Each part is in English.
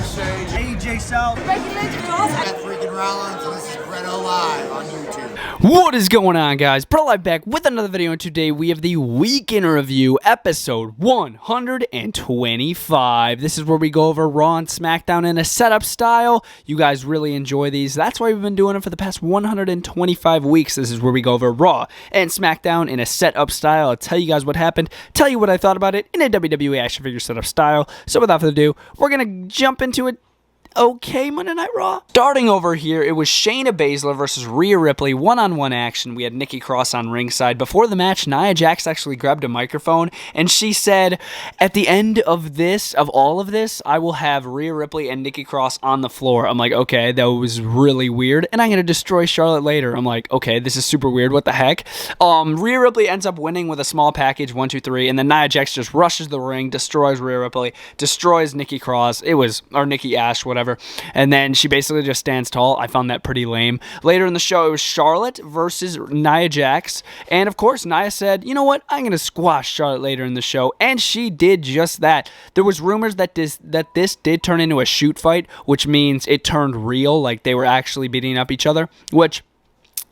say AJ Styles, Seth freaking Rollins, and this is BrettO Live on YouTube. What is going on, guys? BrettO Live back with another video, and today we have the Week in Review, episode 125. This is where we go over Raw and SmackDown in a setup style. You guys really enjoy these. That's why we've been doing it for the past 125 weeks. This is where we go over Raw and SmackDown in a setup style. I'll tell you guys what happened, tell you what I thought about it in a WWE action figure setup style. So without further ado, we're going to jump into it. Okay, Monday Night Raw. Starting over here, it was Shayna Baszler versus Rhea Ripley, one-on-one action. We had Nikki Cross on ringside. Before the match, Nia Jax actually grabbed a microphone, and she said, at the end of this, of all of this, I will have Rhea Ripley and Nikki Cross on the floor. I'm like, okay, that was really weird, and I'm going to destroy Charlotte later. I'm like, okay, this is super weird. What the heck? Rhea Ripley ends up winning with a small package, 1, 2, 3, and then Nia Jax just rushes the ring, destroys Rhea Ripley, destroys Nikki Cross. Or Nikki Ash, whatever. And then she basically just stands tall. I found that pretty lame. Later in the show, it was Charlotte versus Nia Jax. And of course, Nia said, you know what? I'm going to squash Charlotte later in the show. And she did just that. There was rumors that this did turn into a shoot fight, which means it turned real, like they were actually beating up each other, which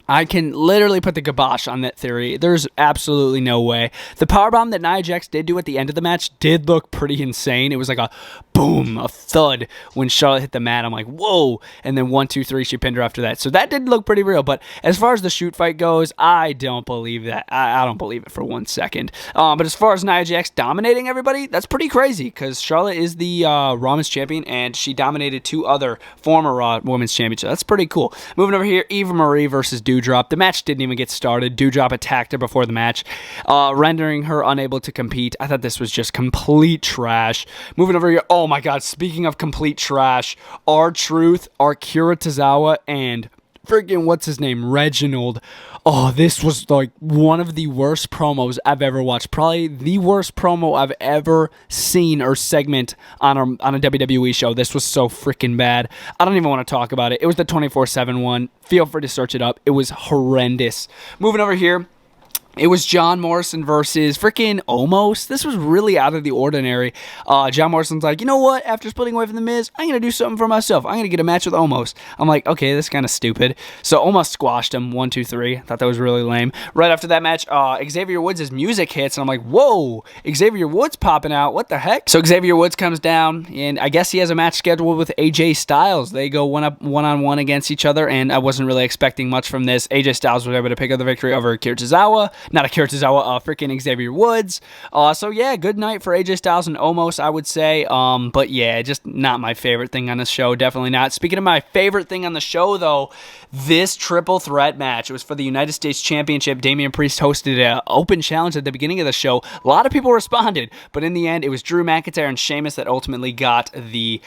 I can literally put the kibosh on that theory. There's absolutely no way. The powerbomb that Nia Jax did do at the end of the match did look pretty insane. It was like a boom, a thud when Charlotte hit the mat. I'm like, whoa. And then 1, 2, 3, she pinned her after that. So that did look pretty real. But as far as the shoot fight goes, I don't believe that. I don't believe it for 1 second. But as far as Nia Jax dominating everybody, that's pretty crazy because Charlotte is the Raw Women's Champion and she dominated 2 other former Raw Women's Championships. That's pretty cool. Moving over here, Eva Marie versus Doudrop. The match didn't even get started. Doudrop attacked her before the match, rendering her unable to compete. I thought this was just complete trash. Moving over here, oh my god, speaking of complete trash, R-Truth, Akira Tozawa, and freaking what's his name, Reginald. Oh, this was like one of the worst promos I've ever watched. Probably the worst promo I've ever seen or segment on a WWE show. This was so freaking bad. I don't even want to talk about it. It was the 24/7 one. Feel free to search it up. It was horrendous. Moving over here, it was John Morrison versus freaking Omos. This was really out of the ordinary. John Morrison's like, you know what? After splitting away from The Miz, I'm going to do something for myself. I'm going to get a match with Omos. I'm like, okay, this is kind of stupid. So Omos squashed him, 1, 2, 3. Thought that was really lame. Right after that match, Xavier Woods' music hits, and I'm like, whoa, Xavier Woods popping out. What the heck? So Xavier Woods comes down, and I guess he has a match scheduled with AJ Styles. They go one-on-one against each other, and I wasn't really expecting much from this. AJ Styles was able to pick up the victory over Akira Tozawa. Not Akira Tozawa, freaking Xavier Woods. So yeah, good night for AJ Styles and Omos, I would say. But yeah, just not my favorite thing on the show. Definitely not. Speaking of my favorite thing on the show, though, this triple threat match. It was for the United States Championship. Damian Priest hosted an open challenge at the beginning of the show. A lot of people responded, but in the end, it was Drew McIntyre and Sheamus that ultimately got the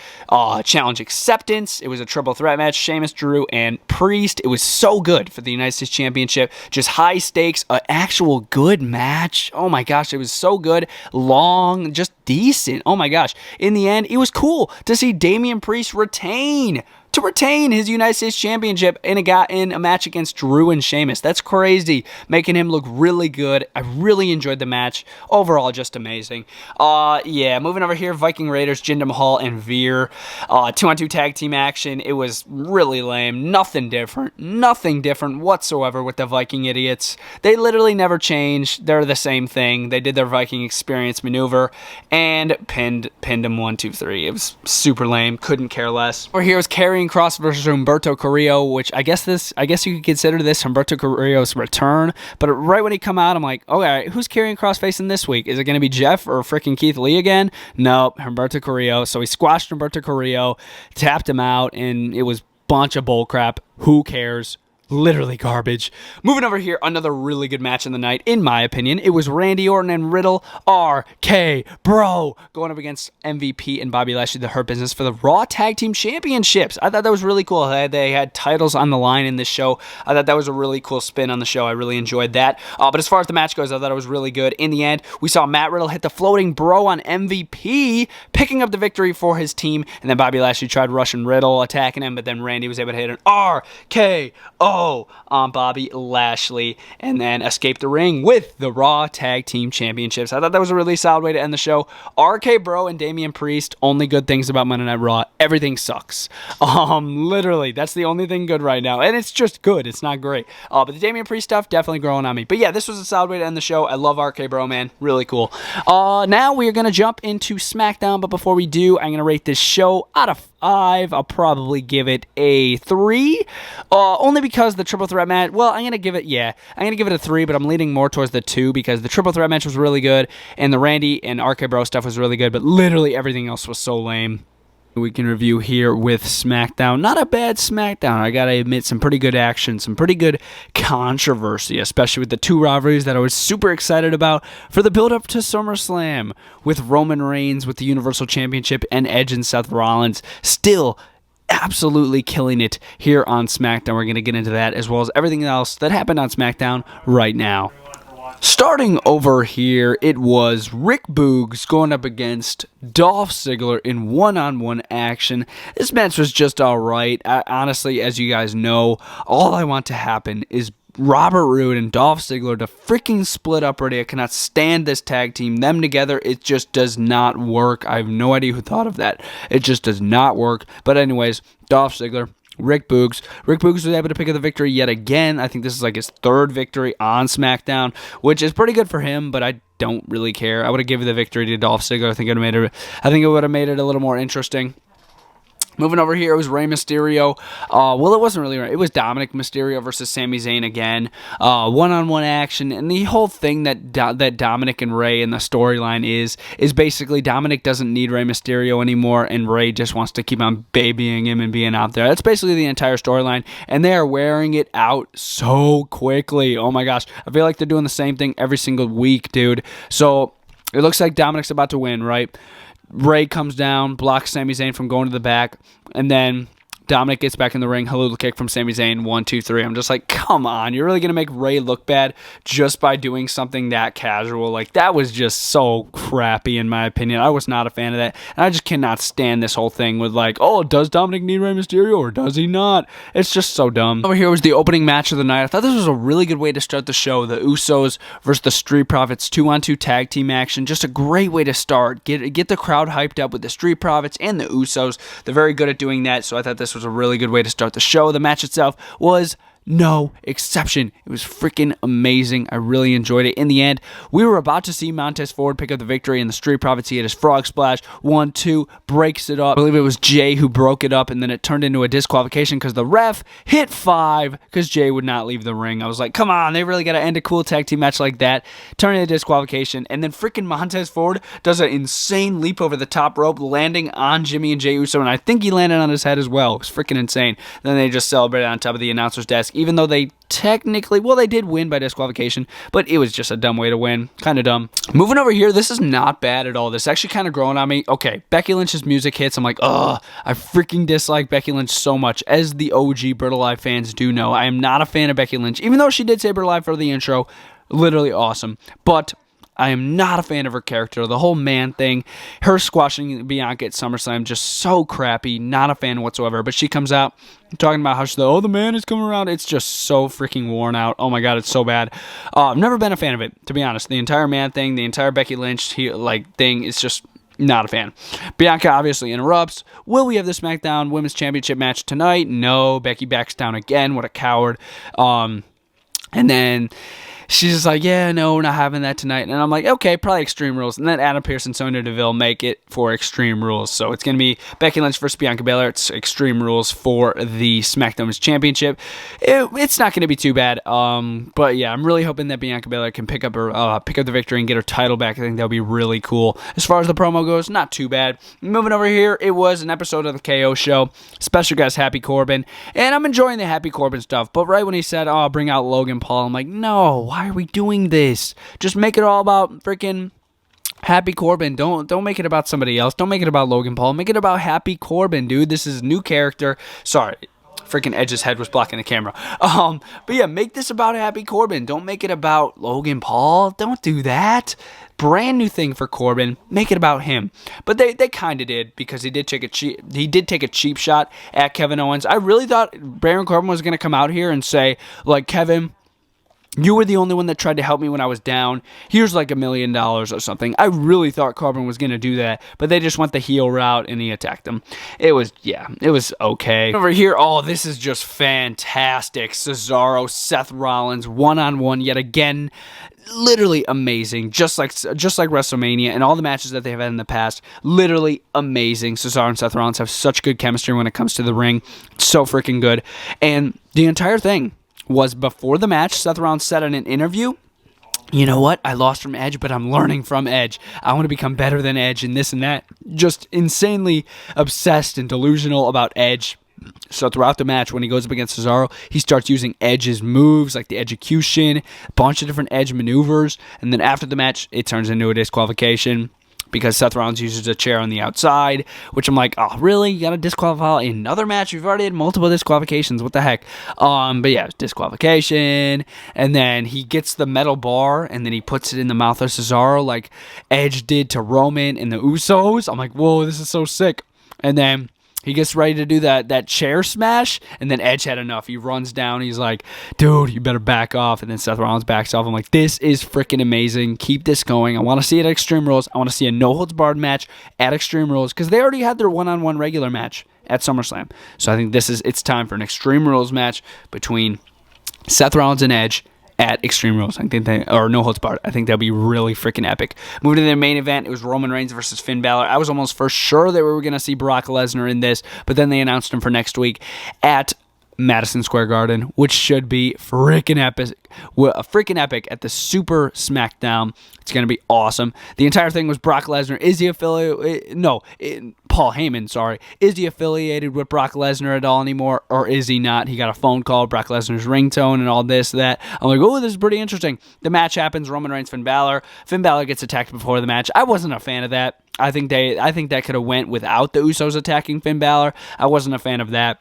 challenge acceptance. It was a triple threat match. Sheamus, Drew, and Priest. It was so good for the United States Championship. Just high stakes, actual good match. Oh my gosh, it was so good. Long, just decent. Oh my gosh. In the end, it was cool to see Damian Priest retain his United States Championship in a match against Drew and Sheamus. That's crazy. Making him look really good. I really enjoyed the match. Overall, just amazing. Yeah, moving over here, Viking Raiders, Jinder Mahal and Veer. 2-on-2 tag team action. It was really lame. Nothing different whatsoever with the Viking idiots. They literally never changed. They're the same thing. They did their Viking experience maneuver and pinned him 1, 2, 3. It was super lame. Couldn't care less. Over here was Karrion Kross versus Humberto Carrillo, which I guess you could consider this Humberto Carrillo's return. But right when he come out, I'm like, okay, who's Karrion Kross facing this week? Is it going to be Jeff or freaking Keith Lee again? Nope, Humberto Carrillo. So he squashed Humberto Carrillo, tapped him out, and it was bunch of bullcrap. Who cares? Literally garbage. Moving over here, another really good match in the night, in my opinion. It was Randy Orton and Riddle, RK Bro, going up against MVP and Bobby Lashley, the Hurt Business, for the Raw Tag Team Championships. I thought that was really cool. They had titles on the line in this show. I thought that was a really cool spin on the show. I really enjoyed that. But as far as the match goes, I thought it was really good. In the end, we saw Matt Riddle hit the floating bro on MVP, picking up the victory for his team, and then Bobby Lashley tried rushing Riddle, attacking him, but then Randy was able to hit an RKO no on Bobby Lashley, and then escape the ring with the Raw Tag Team Championships. I thought that was a really solid way to end the show. RK Bro and Damian Priest, only good things about Monday Night Raw. Everything sucks. Literally, that's the only thing good right now, and it's just good. It's not great. But the Damian Priest stuff definitely growing on me. But yeah, this was a solid way to end the show. I love RK Bro, man. Really cool. Now we are going to jump into SmackDown, but before we do, I'm going to rate this show out of 5. I'll probably give it a 3. Only because the triple threat match, well, I'm going to give it a 3, but I'm leaning more towards the 2 because the triple threat match was really good, and the Randy and RK Bro stuff was really good, but literally everything else was so lame. We can review here with SmackDown. Not a bad SmackDown. I gotta admit, some pretty good action, some pretty good controversy, especially with the 2 rivalries that I was super excited about for the build-up to SummerSlam, with Roman Reigns with the Universal Championship and Edge and Seth Rollins still absolutely killing it here on SmackDown. We're going to get into that as well as everything else that happened on SmackDown right now. Starting over here, it was Rick Boogs going up against Dolph Ziggler in one-on-one action. This match was just alright. Honestly, as you guys know, all I want to happen is Robert Roode and Dolph Ziggler to freaking split up already. I cannot stand this tag team. Them together, it just does not work. I have no idea who thought of that. It just does not work. But anyways, Dolph Ziggler, Rick Boogs. Rick Boogs was able to pick up the victory yet again. I think this is like his 3rd victory on SmackDown, which is pretty good for him, but I don't really care. I would have given the victory to Dolph Ziggler. I think it would have made it a little more interesting. Moving over here, it was Rey Mysterio. Well, it wasn't really Rey. It was Dominic Mysterio versus Sami Zayn again. One-on-one action. And the whole thing that Dominic and Rey in the storyline is basically Dominic doesn't need Rey Mysterio anymore, and Rey just wants to keep on babying him and being out there. That's basically the entire storyline, and they are wearing it out so quickly. Oh my gosh. I feel like they're doing the same thing every single week, dude. So it looks like Dominic's about to win, right? Rey comes down, blocks Sami Zayn from going to the back, and then Dominic gets back in the ring, hallucil kick from Sami Zayn, 1, 2, 3. I'm just like, come on, you're really going to make Rey look bad just by doing something that casual? Like, that was just so crappy in my opinion. I was not a fan of that, and I just cannot stand this whole thing with like, oh, does Dominic need Rey Mysterio or does he not? It's just so dumb. Over here was the opening match of the night. I thought this was a really good way to start the show. The Usos versus the Street Profits, 2-on-2 tag team action. Just a great way to start. Get the crowd hyped up with the Street Profits and the Usos. They're very good at doing that, so I thought this was a really good way to start the show. The match itself was no exception. It was freaking amazing. I really enjoyed it. In the end, we were about to see Montez Ford pick up the victory in the Street Profits. He had his frog splash. 1, 2, breaks it up. I believe it was Jay who broke it up, and then it turned into a disqualification because the ref hit 5 because Jay would not leave the ring. I was like, come on, they really got to end a cool tag team match like that. Turn into a disqualification, and then freaking Montez Ford does an insane leap over the top rope, landing on Jimmy and Jey Uso, and I think he landed on his head as well. It was freaking insane. Then they just celebrated on top of the announcer's desk, even though they technically, well, they did win by disqualification, but it was just a dumb way to win. Kind of dumb. Moving over here, this is not bad at all. This is actually kind of growing on me. Okay, Becky Lynch's music hits. I'm like, ugh, I freaking dislike Becky Lynch so much. As the OG BrettO Live fans do know, I am not a fan of Becky Lynch, even though she did say BrettO Live for the intro. Literally awesome. But I am not a fan of her character. The whole man thing, her squashing Bianca at SummerSlam, just so crappy. Not a fan whatsoever. But she comes out talking about how the man is coming around. It's just so freaking worn out. Oh my god, it's so bad. I've never been a fan of it, to be honest. The entire man thing, the entire Becky Lynch thing is just not a fan. Bianca obviously interrupts. Will we have the SmackDown Women's Championship match tonight? No. Becky backs down again. What a coward. And then she's just like, yeah, no, we're not having that tonight. And I'm like, okay, probably Extreme Rules. And then Adam Pearce and Sonya Deville make it for Extreme Rules. So it's going to be Becky Lynch versus Bianca Belair. It's Extreme Rules for the SmackDown Women's Championship. It's not going to be too bad. But yeah, I'm really hoping that Bianca Belair can pick up the victory and get her title back. I think that would be really cool. As far as the promo goes, not too bad. Moving over here, it was an episode of the KO show. Special guest Happy Corbin. And I'm enjoying the Happy Corbin stuff. But right when he said, oh, bring out Logan Paul, I'm like, no, why are we doing this? Just make it all about freaking Happy Corbin. Don't make it about somebody else. Don't make it about Logan Paul. Make it about Happy Corbin, dude. This is a new character. Sorry. freaking Edge's head was blocking the camera. But yeah, make this about Happy Corbin. Don't make it about Logan Paul. Don't do that. Brand new thing for Corbin. Make it about him. But they kind of did, because he did take a cheap shot at Kevin Owens. I really thought Baron Corbin was going to come out here and say, like, Kevin, you were the only one that tried to help me when I was down. Here's like $1 million or something. I really thought Corbin was going to do that, but they just went the heel route and he attacked him. It was okay. Over here, oh, this is just fantastic. Cesaro, Seth Rollins, one-on-one yet again. Literally amazing, just like WrestleMania and all the matches that they've had in the past. Literally amazing. Cesaro and Seth Rollins have such good chemistry when it comes to the ring. So freaking good. And the entire thing was before the match. Seth Rollins said in an interview, you know what? I lost from Edge, but I'm learning from Edge. I want to become better than Edge and this and that. Just insanely obsessed and delusional about Edge. So throughout the match, when he goes up against Cesaro, he starts using Edge's moves, like the execution, a bunch of different Edge maneuvers. And then after the match, it turns into a disqualification because Seth Rollins uses a chair on the outside, which I'm like, oh, really? You got to disqualify another match? We've already had multiple disqualifications. What the heck? But yeah, disqualification. And then he gets the metal bar, and then he puts it in the mouth of Cesaro like Edge did to Roman and the Usos. I'm like, whoa, this is so sick. And then he gets ready to do that chair smash, and then Edge had enough. He runs down. He's like, dude, you better back off. And then Seth Rollins backs off. I'm like, this is freaking amazing. Keep this going. I want to see it at Extreme Rules. I want to see a no-holds-barred match at Extreme Rules, because they already had their one-on-one regular match at SummerSlam. So I think it's time for an Extreme Rules match between Seth Rollins and Edge at Extreme Rules. I think or no holds barred. I think that'll be really freaking epic. Moving to the main event, it was Roman Reigns versus Finn Balor. I was almost for sure that we were going to see Brock Lesnar in this, but then they announced him for next week at Madison Square Garden, which should be freaking epic at the Super SmackDown. It's going to be awesome. The entire thing was Brock Lesnar. Paul Heyman, sorry. Is he affiliated with Brock Lesnar at all anymore, or is he not? He got a phone call, Brock Lesnar's ringtone, and all this, that. I'm like, oh, this is pretty interesting. The match happens, Roman Reigns, Finn Balor. Finn Balor gets attacked before the match. I wasn't a fan of that. I think that could have went without the Usos attacking Finn Balor. I wasn't a fan of that.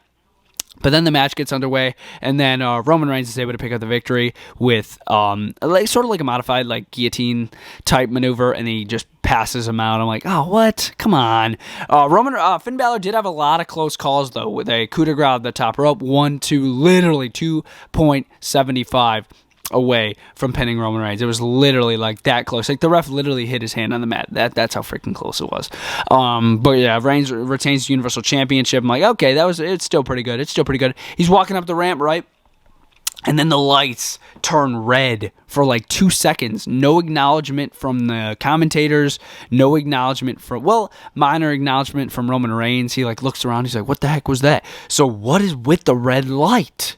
But then the match gets underway, and then Roman Reigns is able to pick up the victory with sort of like a modified guillotine type maneuver, and he just passes him out. I'm like, oh, what? Come on. Finn Balor did have a lot of close calls though, with a coup de grace at the top rope, literally 2.75 away from pinning Roman Reigns. It was literally like that close. Like the ref literally hit his hand on the mat. That's how freaking close it was. But yeah, Reigns retains the Universal Championship. I'm like, okay, it's still pretty good. He's walking up the ramp, right? And then the lights turn red for like 2 seconds. No acknowledgement from the commentators. No acknowledgement minor acknowledgement from Roman Reigns. He looks around. He's like, what the heck was that? So what is with the red light?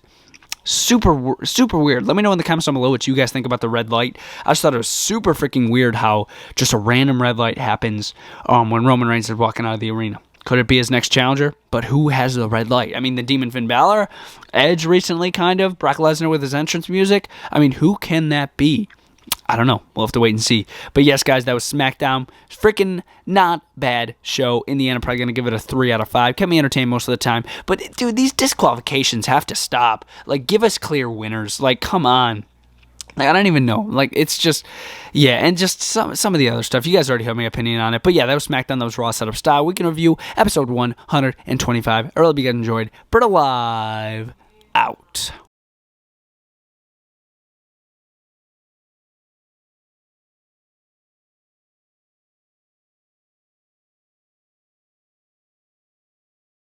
Super weird. Let me know in the comments down below what you guys think about the red light. I just thought it was super freaking weird how just a random red light happens when Roman Reigns is walking out of the arena. Could it be his next challenger? But who has the red light? I mean, the Demon Finn Balor, Edge recently, kind of, Brock Lesnar with his entrance music. I mean, who can that be? I don't know. We'll have to wait and see. But yes, guys, that was SmackDown. Freaking not bad show. In the end, I'm probably going to give it a 3 out of 5. Kept me entertained most of the time. But, dude, these disqualifications have to stop. Give us clear winners. Come on. I don't even know. It's just, yeah, and just some of the other stuff. You guys already have my opinion on it. But yeah, that was SmackDown. That was Raw Setup Style. We can review episode 125. I really hope you guys enjoyed. BrettO Live out.